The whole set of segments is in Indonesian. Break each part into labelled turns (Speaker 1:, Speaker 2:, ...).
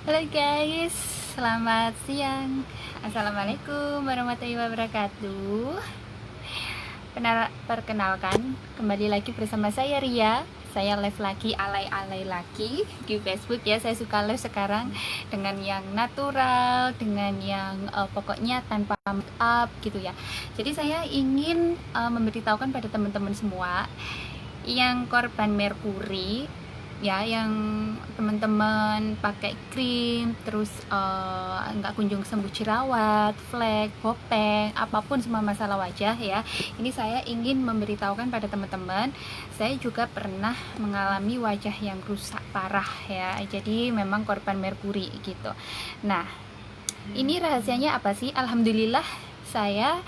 Speaker 1: Halo guys, selamat siang. Assalamualaikum warahmatullahi wabarakatuh. Perkenalkan, kembali lagi bersama saya Ria. Saya live lagi, alay-alay lagi di Facebook ya. Saya suka live sekarang dengan yang natural, dengan yang pokoknya tanpa make up gitu ya. Jadi saya ingin memberitahukan pada teman-teman semua yang korban merkuri ya, yang teman-teman pakai krim terus nggak kunjung sembuh jerawat, flek, bopeng, apapun semua masalah wajah ya. Ini saya ingin memberitahukan pada teman-teman, saya juga pernah mengalami wajah yang rusak parah ya. Jadi memang korban merkuri gitu. Nah, ini rahasianya apa sih? Alhamdulillah saya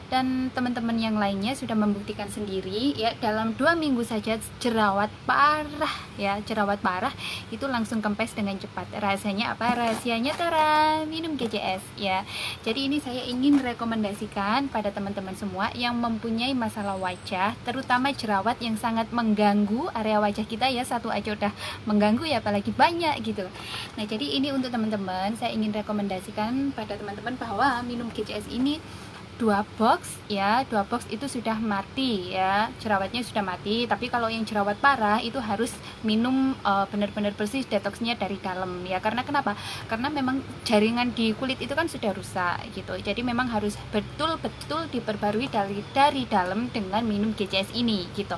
Speaker 1: dan teman-teman yang lainnya sudah membuktikan sendiri ya, dalam 2 minggu saja jerawat parah ya, jerawat parah itu langsung kempes dengan cepat. Rahasianya apa? Rahasianya tera minum GCS ya. Jadi ini saya ingin rekomendasikan pada teman-teman semua yang mempunyai masalah wajah, terutama jerawat yang sangat mengganggu area wajah kita ya. Satu aja udah mengganggu ya, apalagi banyak gitu. Nah, jadi ini untuk teman-teman, saya ingin rekomendasikan pada teman-teman bahwa minum GCS ini 2 box ya, 2 box itu sudah mati ya, jerawatnya sudah mati. Tapi kalau yang jerawat parah itu harus minum benar-benar bersih, detoxnya dari dalam ya. Karena kenapa? Karena memang jaringan di kulit itu kan sudah rusak gitu. Jadi memang harus betul-betul diperbarui dari dalam dengan minum GCS ini gitu.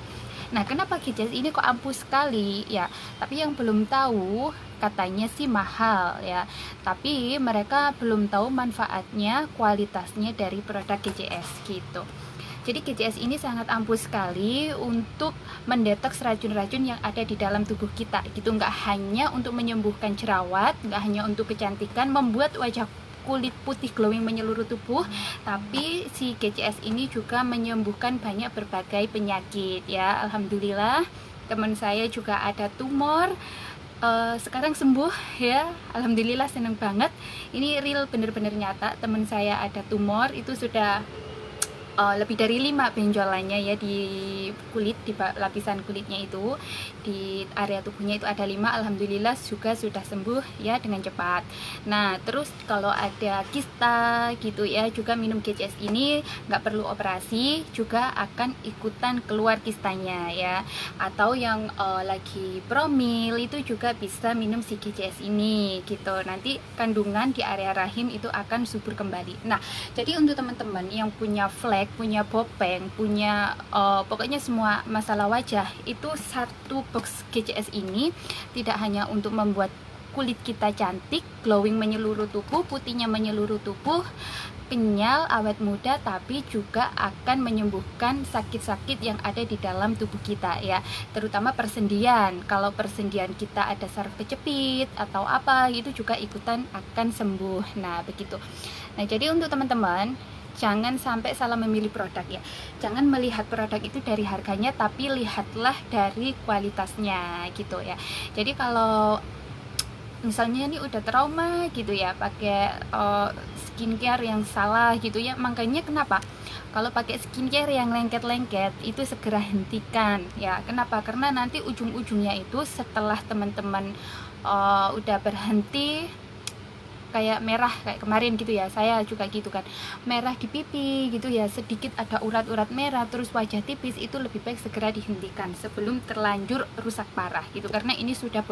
Speaker 1: Nah, kenapa GCS ini kok ampuh sekali ya? Tapi yang belum tahu, katanya sih mahal ya. Tapi mereka belum tahu manfaatnya, kualitasnya dari produk GCS gitu. Jadi GCS ini sangat ampuh sekali untuk mendetoks racun-racun yang ada di dalam tubuh kita gitu. Nggak hanya untuk menyembuhkan jerawat, nggak hanya untuk kecantikan, membuat wajah kulit putih glowing menyeluruh tubuh, tapi si GCS ini juga menyembuhkan banyak berbagai penyakit ya. Alhamdulillah, teman saya juga ada tumor, sekarang sembuh ya. Alhamdulillah, seneng banget. Ini real, bener-bener nyata. Teman saya ada tumor, itu sudah lebih dari 5 benjolannya ya di kulit, di lapisan kulitnya itu, di area tubuhnya itu ada 5. Alhamdulillah juga sudah sembuh ya dengan cepat. Nah, terus kalau ada kista gitu ya, juga minum GCS ini nggak perlu operasi, juga akan ikutan keluar kistanya ya. Atau yang lagi promil itu juga bisa minum si GCS ini gitu. Nanti kandungan di area rahim itu akan subur kembali. Nah, jadi untuk teman-teman yang punya flek, punya bopeng, punya pokoknya semua masalah wajah, itu 1 box GCS ini tidak hanya untuk membuat kulit kita cantik, glowing menyeluruh tubuh, putihnya menyeluruh tubuh, kenyal, awet muda, tapi juga akan menyembuhkan sakit-sakit yang ada di dalam tubuh kita ya, terutama persendian. Kalau persendian kita ada saraf kejepit atau apa, itu juga ikutan akan sembuh. Nah, begitu. Nah, jadi untuk teman-teman, jangan sampai salah memilih produk ya. Jangan melihat produk itu dari harganya, tapi lihatlah dari kualitasnya gitu ya. Jadi kalau misalnya ini udah trauma gitu ya, pakai skincare yang salah gitu ya, makanya kenapa kalau pakai skincare yang lengket-lengket itu segera hentikan ya. Kenapa? Karena nanti ujung-ujungnya itu setelah teman-teman udah berhenti, kayak merah kayak kemarin gitu ya, saya juga gitu kan, merah di pipi gitu ya, sedikit ada urat-urat merah, terus wajah tipis, itu lebih baik segera dihentikan sebelum terlanjur rusak parah gitu. Karena ini sudah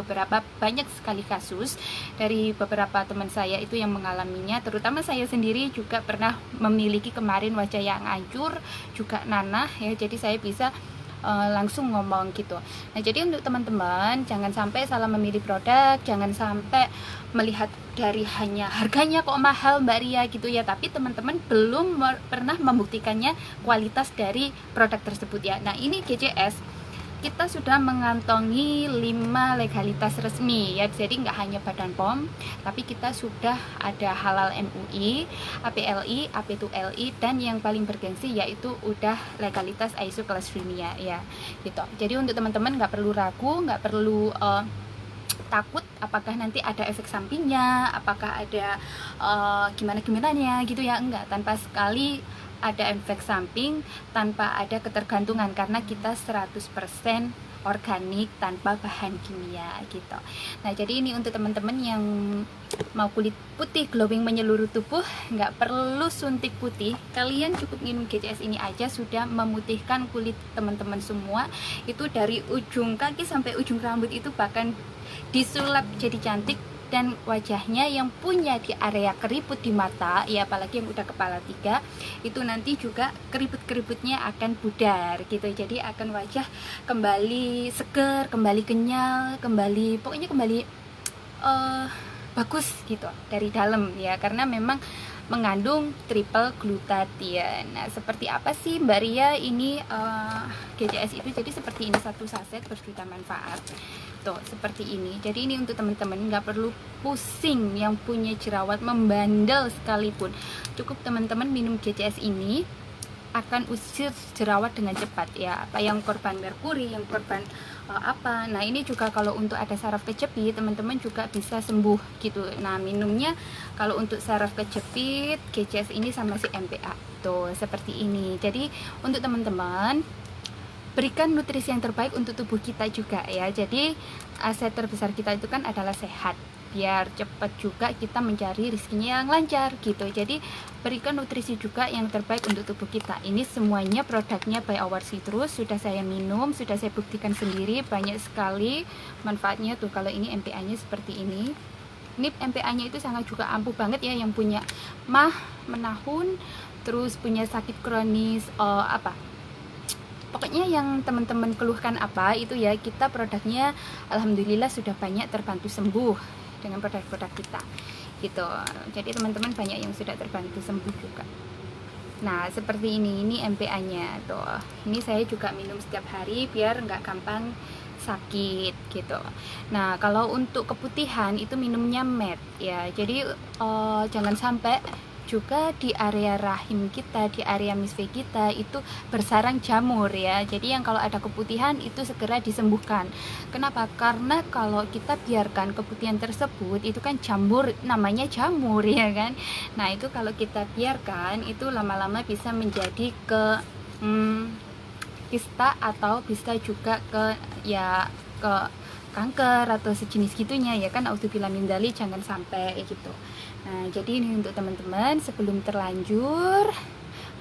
Speaker 1: banyak sekali kasus dari beberapa teman saya itu yang mengalaminya, terutama saya sendiri juga pernah memiliki kemarin wajah yang hancur juga nanah ya. Jadi saya bisa langsung ngomong gitu. Nah, jadi untuk teman-teman, jangan sampai salah memilih produk, jangan sampai melihat dari hanya harganya kok mahal Mbak Ria gitu ya, tapi teman-teman belum pernah membuktikannya kualitas dari produk tersebut ya. Nah, ini GCS kita sudah mengantongi 5 legalitas resmi ya. Jadi nggak hanya Badan POM, tapi kita sudah ada halal MUI, APLI, AP2LI, dan yang paling bergengsi yaitu udah legalitas ISO kelas dunia ya gitu. Jadi untuk teman-teman nggak perlu ragu, nggak perlu takut apakah nanti ada efek sampingnya, apakah ada gimana-gimananya gitu ya. Enggak, tanpa sekali ada efek samping, tanpa ada ketergantungan, karena kita 100% organik tanpa bahan kimia gitu. Nah jadi ini untuk teman-teman yang mau kulit putih glowing menyeluruh tubuh, nggak perlu suntik putih, kalian cukup minum GCS ini aja sudah memutihkan kulit teman-teman semua. Itu dari ujung kaki sampai ujung rambut itu bahkan disulap jadi cantik. Dan wajahnya yang punya di area keriput di mata, ya apalagi yang udah kepala 3, itu nanti juga keriput-keriputnya akan pudar gitu. Jadi akan wajah kembali seger, kembali kenyal, kembali pokoknya kembali bagus gitu dari dalam ya, karena memang mengandung triple glutathione. Nah seperti apa sih Mbak Ria ini GCS itu? Jadi seperti ini, satu saset berjuta manfaat tuh seperti ini. Jadi ini untuk teman-teman nggak perlu pusing yang punya jerawat membandel sekalipun, cukup teman-teman minum GCS ini akan usir jerawat dengan cepat ya. Apa yang korban merkuri, yang korban apa, nah ini juga kalau untuk ada saraf kejepit teman-teman juga bisa sembuh gitu. Nah minumnya kalau untuk saraf kejepit GCS ini sama si MPA tuh seperti ini. Jadi untuk teman-teman berikan nutrisi yang terbaik untuk tubuh kita juga ya. Jadi aset terbesar kita itu kan adalah sehat, biar cepat juga kita mencari rezekinya yang lancar gitu. Jadi berikan nutrisi juga yang terbaik untuk tubuh kita. Ini semuanya produknya by Our Citrus, sudah saya minum, sudah saya buktikan sendiri, banyak sekali manfaatnya tuh. Kalau ini MPA nya seperti ini MPA nya itu sangat juga ampuh banget ya, yang punya mah, menahun, terus punya sakit kronis pokoknya yang teman-teman keluhkan apa itu ya, kita produknya alhamdulillah sudah banyak terbantu sembuh dengan produk-produk kita gitu. Jadi teman-teman banyak yang sudah terbantu sembuh juga. Nah seperti ini MPA nya tuh, ini saya juga minum setiap hari biar nggak gampang sakit gitu. Nah kalau untuk keputihan itu minumnya matte ya, jadi jangan sampai juga di area rahim kita, di area misve kita itu bersarang jamur ya. Jadi yang kalau ada keputihan itu segera disembuhkan. Kenapa? Karena kalau kita biarkan keputihan tersebut itu kan jamur, namanya jamur ya kan. Nah itu kalau kita biarkan itu lama-lama bisa menjadi ke kista atau bisa juga ke kanker atau sejenis gitunya ya kan. Auzubillah min dzalik, jangan sampai gitu. Nah jadi ini untuk teman-teman sebelum terlanjur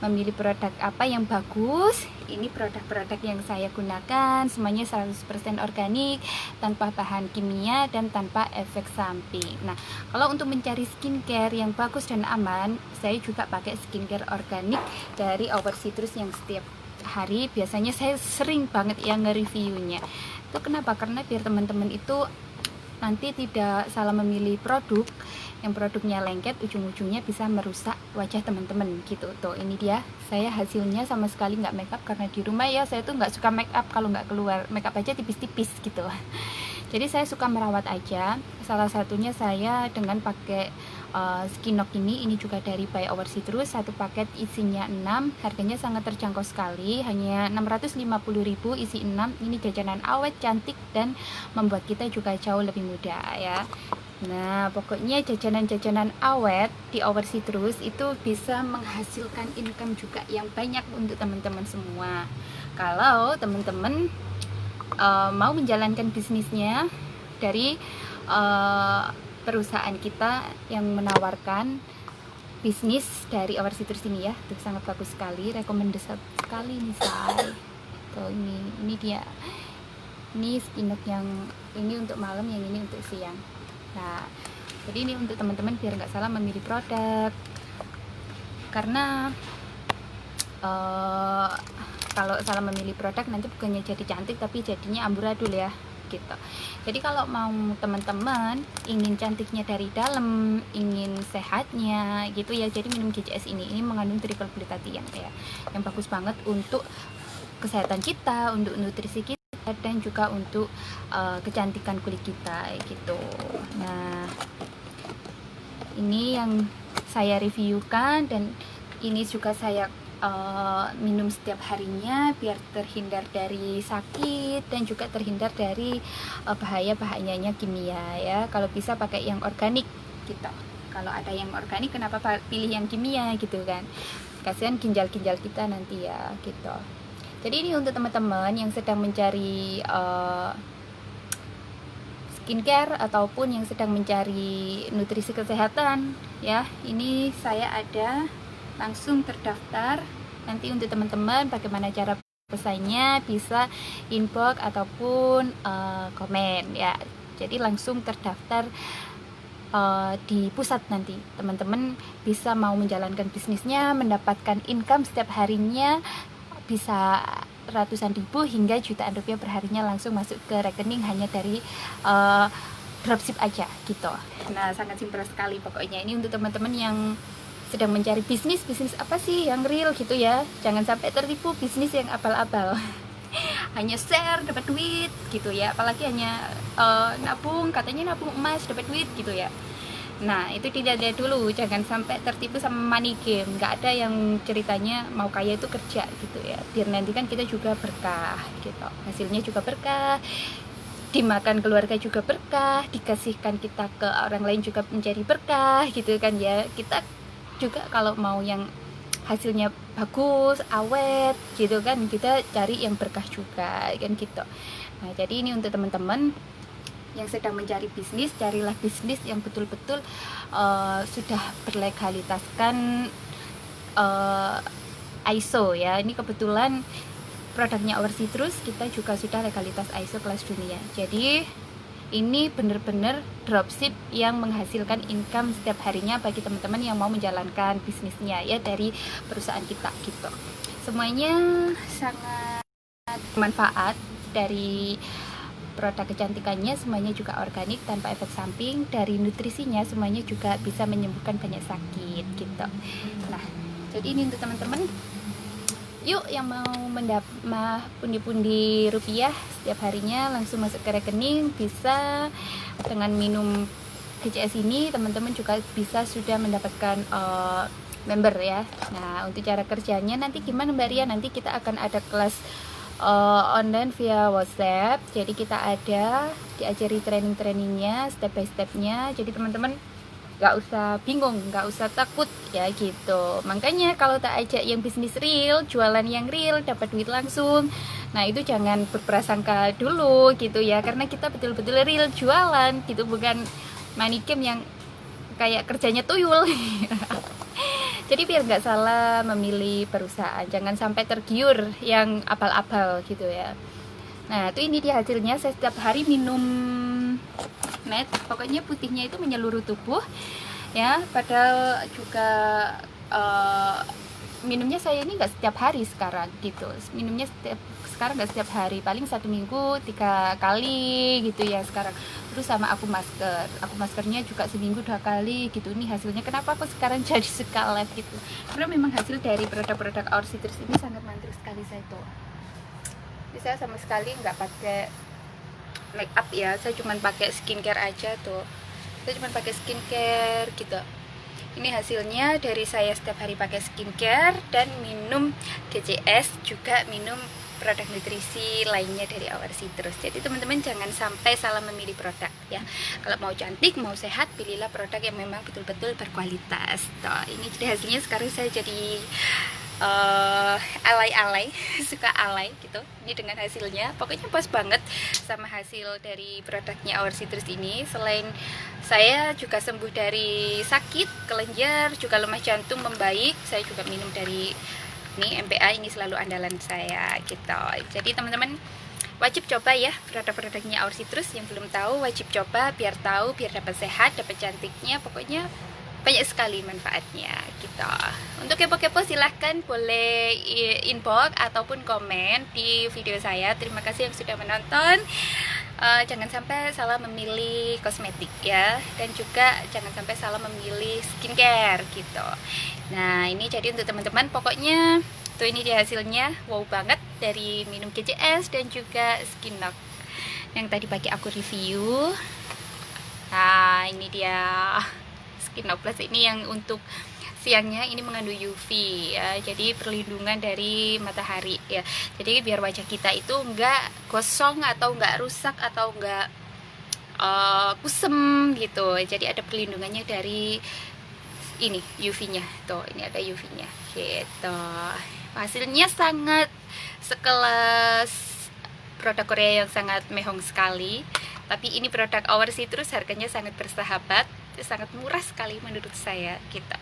Speaker 1: memilih produk apa yang bagus, ini produk-produk yang saya gunakan semuanya 100% organik, tanpa bahan kimia dan tanpa efek samping. Nah kalau untuk mencari skincare yang bagus dan aman, saya juga pakai skincare organik dari Our Citrus yang setiap hari biasanya saya sering banget yang nge-reviewnya. Itu kenapa? Karena biar teman-teman itu nanti tidak salah memilih produk, yang produknya lengket ujung-ujungnya bisa merusak wajah teman-teman gitu. Tuh ini dia, saya hasilnya sama sekali nggak make up, karena di rumah ya saya tuh nggak suka make up, kalau nggak keluar make up aja tipis-tipis gitu. Jadi saya suka merawat aja. Salah satunya saya dengan pakai Skinok ini juga dari by Our Citrus, satu paket isinya 6, harganya sangat terjangkau sekali, hanya 650.000 isi 6. Ini jajanan awet, cantik, dan membuat kita juga jauh lebih muda ya. Nah pokoknya jajanan-jajanan awet di Our Citrus itu bisa menghasilkan income juga yang banyak untuk teman-teman semua. Kalau teman-teman mau menjalankan bisnisnya dari perusahaan kita yang menawarkan bisnis dari Our Citrus ini ya, itu sangat bagus sekali, rekomendasi sekali nih saya. Tuh ini dia, ini Skinok yang ini untuk malam, yang ini untuk siang. Nah jadi ini untuk teman-teman biar nggak salah memilih produk, karena kalau salah memilih produk nanti bukannya jadi cantik tapi jadinya amburadul ya gitu. Jadi kalau mau teman-teman ingin cantiknya dari dalam, ingin sehatnya gitu ya, jadi minum GCS ini mengandung triple glutathione ya, yang bagus banget untuk kesehatan kita, untuk nutrisi kita, dan juga untuk kecantikan kulit kita gitu. Nah ini yang saya reviewkan, dan ini juga saya minum setiap harinya biar terhindar dari sakit dan juga terhindar dari bahaya-bahayanya kimia ya. Kalau bisa pakai yang organik gitu. Kalau ada yang organik kenapa pilih yang kimia gitu kan, kasihan ginjal-ginjal kita nanti ya gitu. Jadi ini untuk teman-teman yang sedang mencari skincare ataupun yang sedang mencari nutrisi kesehatan ya. Ini saya ada langsung terdaftar. Nanti untuk teman-teman bagaimana cara pesannya bisa inbox ataupun komen ya. Jadi langsung terdaftar di pusat, nanti teman-teman bisa mau menjalankan bisnisnya, mendapatkan income setiap harinya bisa ratusan ribu hingga jutaan rupiah perharinya langsung masuk ke rekening hanya dari dropship aja gitu. Nah, sangat simpel sekali pokoknya. Ini untuk teman-teman yang sedang mencari bisnis apa sih yang real gitu ya. Jangan sampai tertipu bisnis yang abal-abal. Hanya share dapat duit gitu ya, apalagi hanya nabung, katanya nabung emas dapat duit gitu ya. Nah, itu tidak ada dulu, jangan sampai tertipu sama money game. Nggak ada yang ceritanya mau kaya itu kerja gitu ya, biar nanti kan kita juga berkah gitu, hasilnya juga berkah, dimakan keluarga juga berkah, dikasihkan kita ke orang lain juga menjadi berkah gitu kan ya. Kita juga kalau mau yang hasilnya bagus, awet gitu kan, kita cari yang berkah juga kan gitu. Nah, jadi ini untuk teman-teman yang sedang mencari bisnis, carilah bisnis yang betul-betul sudah berlegalitaskan ISO ya. Ini kebetulan produknya Our Citrus kita juga sudah legalitas ISO kelas dunia. Jadi ini benar-benar dropship yang menghasilkan income setiap harinya bagi teman-teman yang mau menjalankan bisnisnya ya dari perusahaan kita gitu. Semuanya sangat bermanfaat. Dari produk kecantikannya semuanya juga organik tanpa efek samping, dari nutrisinya semuanya juga bisa menyembuhkan banyak sakit gitu. Nah, jadi ini untuk teman-teman, yuk yang mau pundi-pundi rupiah setiap harinya langsung masuk ke rekening, bisa dengan minum GCS ini teman-teman juga bisa sudah mendapatkan member ya. Nah, untuk cara kerjanya nanti gimana Mbak Ria? Nanti kita akan ada kelas online via WhatsApp. Jadi kita ada diajari training-trainingnya, step by stepnya. Jadi teman-teman nggak usah bingung, nggak usah takut ya gitu. Makanya kalau tak ajak yang bisnis real, jualan yang real, dapat duit langsung, nah itu jangan berprasangka dulu gitu ya, karena kita betul-betul real jualan gitu, bukan money game yang kayak kerjanya tuyul. Jadi biar nggak salah memilih perusahaan, jangan sampai tergiur yang abal-abal gitu ya. Nah, itu ini dia hasilnya. Saya setiap hari minum med, pokoknya putihnya itu menyeluruh tubuh ya. Padahal juga minumnya saya ini nggak setiap hari sekarang gitu. Minumnya sekarang nggak setiap hari, paling 1 minggu 3 kali gitu ya sekarang. Terus sama aku maskernya juga seminggu 2 kali gitu. Ini hasilnya kenapa aku sekarang jadi suka live gitu, karena memang hasil dari produk-produk Our Citrus ini sangat mantap sekali. Saya tuh, jadi saya sama sekali nggak pakai make up ya, saya cuma pakai skincare aja tuh. Saya cuma pakai skincare gitu. Ini hasilnya dari saya setiap hari pakai skincare dan minum GCS, juga minum produk nutrisi lainnya dari Our Citrus. Jadi teman-teman jangan sampai salah memilih produk ya. Kalau mau cantik, mau sehat, pilihlah produk yang memang betul-betul berkualitas. Tuh, ini jadi hasilnya. Sekarang saya jadi alay-alay, suka alay gitu. Ini dengan hasilnya, pokoknya pas banget sama hasil dari produknya Our Citrus ini. Selain saya juga sembuh dari sakit, kelenjar, juga lemah jantung membaik. Saya juga minum dari ini MPA, ini selalu andalan saya gitu. Jadi teman-teman wajib coba ya produk-produknya Our Citrus. Yang belum tahu wajib coba, biar tahu, biar dapat sehat, dapat cantiknya. Pokoknya banyak sekali manfaatnya gitu. Untuk kepo-kepo silahkan boleh inbox ataupun komen di video saya. Terima kasih yang sudah menonton. Jangan sampai salah memilih kosmetik ya, dan juga jangan sampai salah memilih skincare gitu. Nah, ini jadi untuk teman-teman, pokoknya tuh ini dia hasilnya, wow banget, dari minum GCS dan juga Skinlock yang tadi pagi aku review. Nah, ini dia Skinlock Plus ini yang untuk siangnya, ini mengandung UV ya, jadi perlindungan dari matahari ya. Jadi biar wajah kita itu enggak gosong atau enggak rusak atau enggak kusem gitu. Jadi ada perlindungannya dari ini UV-nya. Tuh, ini ada UV-nya gitu. hasilnya sangat sekelas produk Korea yang sangat mehong sekali. Tapi ini produk Our Citrus, harganya sangat bersahabat, sangat murah sekali menurut saya gitu.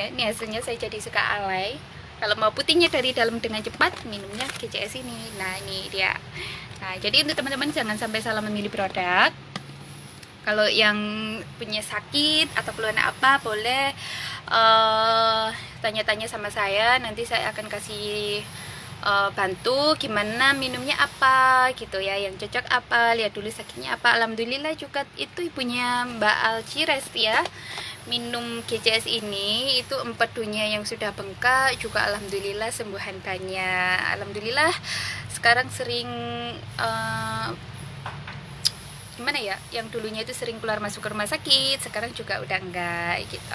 Speaker 1: Ya, ini hasilnya saya jadi suka alay. Kalau mau putihnya dari dalam dengan cepat, minumnya GCS ini. Nah, ini dia. Nah, jadi untuk teman-teman jangan sampai salah memilih produk. Kalau yang punya sakit atau keluhan apa, boleh tanya-tanya sama saya. Nanti saya akan kasih bantu gimana minumnya apa gitu ya, yang cocok apa, lihat dulu sakitnya apa. Alhamdulillah juga itu ibunya Mbak Alcires ya, minum GCS ini itu empedunya yang sudah bengkak juga alhamdulillah sembuhan banyak. Alhamdulillah sekarang sering gimana ya, yang dulunya itu sering keluar masuk ke rumah sakit, sekarang juga udah enggak gitu.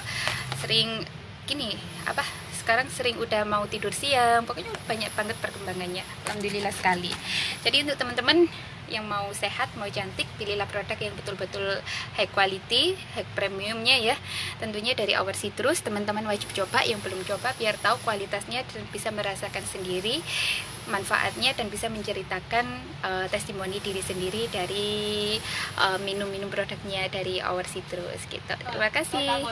Speaker 1: Sering gini apa, sekarang sering udah mau tidur siang, pokoknya banyak banget perkembangannya, alhamdulillah sekali. Jadi untuk teman-teman yang mau sehat, mau cantik, pilihlah produk yang betul-betul high quality, high premiumnya ya. Tentunya dari Our Citrus, teman-teman wajib coba yang belum coba biar tahu kualitasnya dan bisa merasakan sendiri manfaatnya dan bisa menceritakan testimoni diri sendiri dari minum-minum produknya dari Our Citrus gitu. Terima kasih.